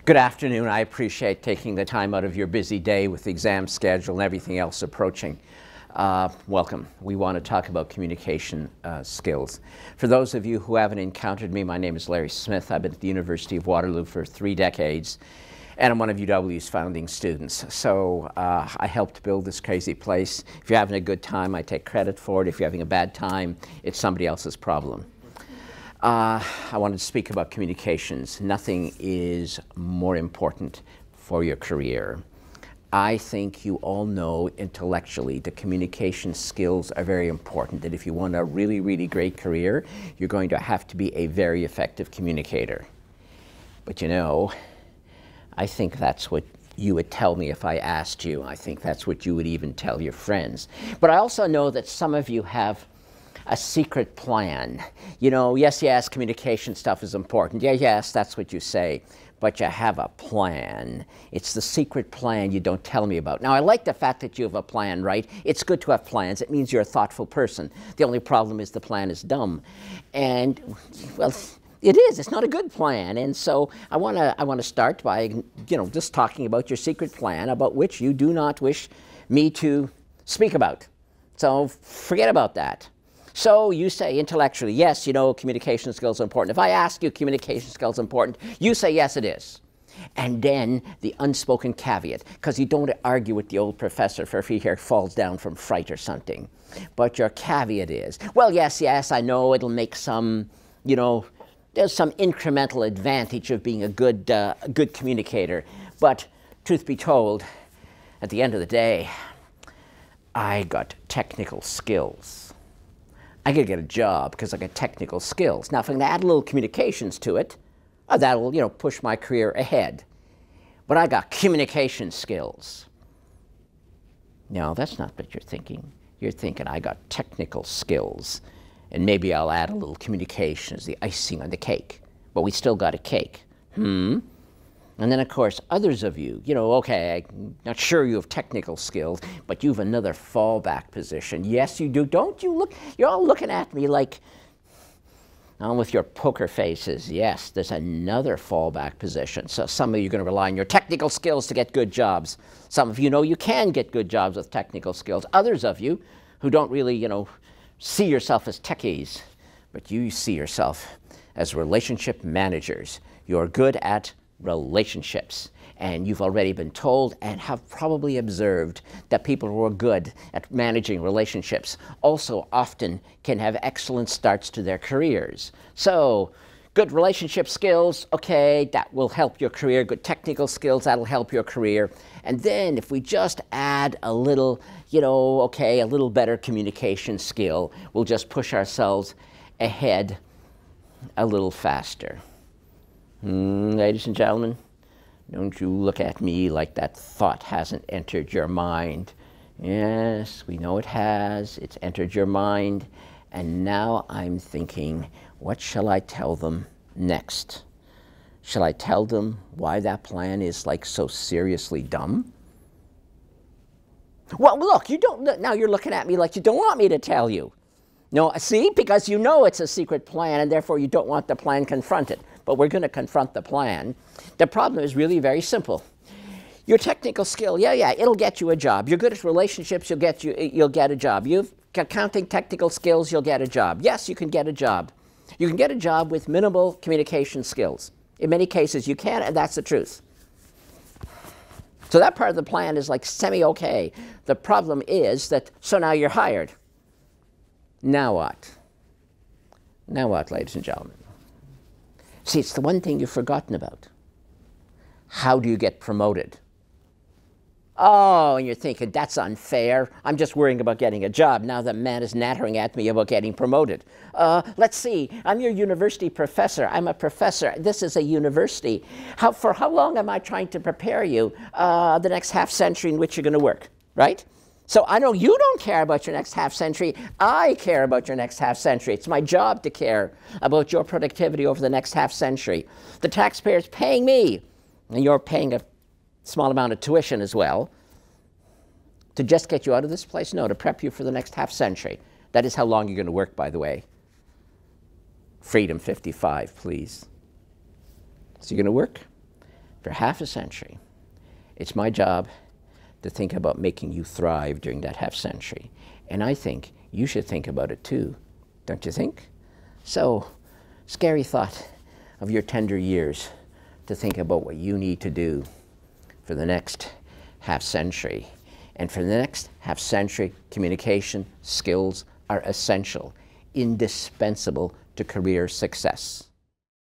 Good afternoon. I appreciate taking the time out of your busy day with the exam schedule and everything else approaching. Welcome. We want to talk about communication skills. For those of you who haven't encountered me, my name is Larry Smith. I've been at the University of Waterloo for 3 decades, and I'm one of UW's founding students. So I helped build this crazy place. If you're having a good time, I take credit for it. If you're having a bad time, it's somebody else's problem. I wanted to speak about communications. Nothing is more important for your career. I think you all know intellectually that communication skills are very important, that if you want a really, really great career, you're going to have to be a very effective communicator. But you know, I think that's what you would tell me if I asked you. I think that's what you would even tell your friends. But I also know that some of you have a secret plan. You know, yes, communication stuff is important. Yes, that's what you say. But you have a plan. It's the secret plan you don't tell me about. Now, I like the fact that you have a plan, right? It's good to have plans. It means you're a thoughtful person. The only problem is the plan is dumb. And, well, it is. It's not a good plan. And so I want to start by, just talking about your secret plan, about which you do not wish me to speak about. So forget about that. So you say intellectually, yes, communication skills are important. If I ask you communication skills are important, you say yes, it is. And then the unspoken caveat, because you don't argue with the old professor for if he here falls down from fright or something. But your caveat is, well, yes, I know it'll make some, there's some incremental advantage of being a good communicator. But truth be told, at the end of the day, I got technical skills. I could get a job because I got technical skills. Now, if I can add a little communications to it, that'll, push my career ahead. But I got communication skills. No, that's not what you're thinking. You're thinking I got technical skills, and maybe I'll add a little communication as the icing on the cake. But we still got a cake. And then, of course, others of you, okay, I'm not sure you have technical skills, but you have another fallback position. Yes, you do. Don't you look? You're all looking at me like, with your poker faces. Yes, there's another fallback position. So some of you are going to rely on your technical skills to get good jobs. Some of you know you can get good jobs with technical skills. Others of you who don't really, see yourself as techies, but you see yourself as relationship managers. You're good at relationships, and you've already been told and have probably observed that people who are good at managing relationships also often can have excellent starts to their careers. So good relationship skills, okay, that will help your career. Good technical skills, that'll help your career. And then if we just add a little, a little better communication skill, we'll just push ourselves ahead a little faster. Ladies and gentlemen, don't you look at me like that thought hasn't entered your mind. Yes, we know it has. It's entered your mind. And now I'm thinking, what shall I tell them next? Shall I tell them why that plan is so seriously dumb? Well, look, now you're looking at me like you don't want me to tell you. No, see, because you know it's a secret plan, and therefore you don't want the plan confronted. But we're going to confront the plan. The problem is really very simple. Your technical skill, it'll get you a job. You're good at relationships, you'll get a job. You've accounting technical skills, you'll get a job. Yes, you can get a job. You can get a job with minimal communication skills. In many cases, you can, and that's the truth. So that part of the plan is semi-okay. The problem is that, so now you're hired. Now what? Now what, ladies and gentlemen? See, it's the one thing you've forgotten about. How do you get promoted? Oh, and you're thinking, that's unfair. I'm just worrying about getting a job. Now the man is nattering at me about getting promoted. Let's see, I'm your university professor. I'm a professor. This is a university. For how long am I trying to prepare you the next half century in which you're going to work, right? So I know you don't care about your next half century. I care about your next half century. It's my job to care about your productivity over the next half century. The taxpayer's paying me, and you're paying a small amount of tuition as well, to just get you out of this place? No, to prep you for the next half century. That is how long you're going to work, by the way. Freedom 55, please. So you're going to work for half a century. It's my job to think about making you thrive during that half century. And I think you should think about it too, don't you think? So, scary thought of your tender years to think about what you need to do for the next half century. And for the next half century, communication skills are essential, indispensable to career success.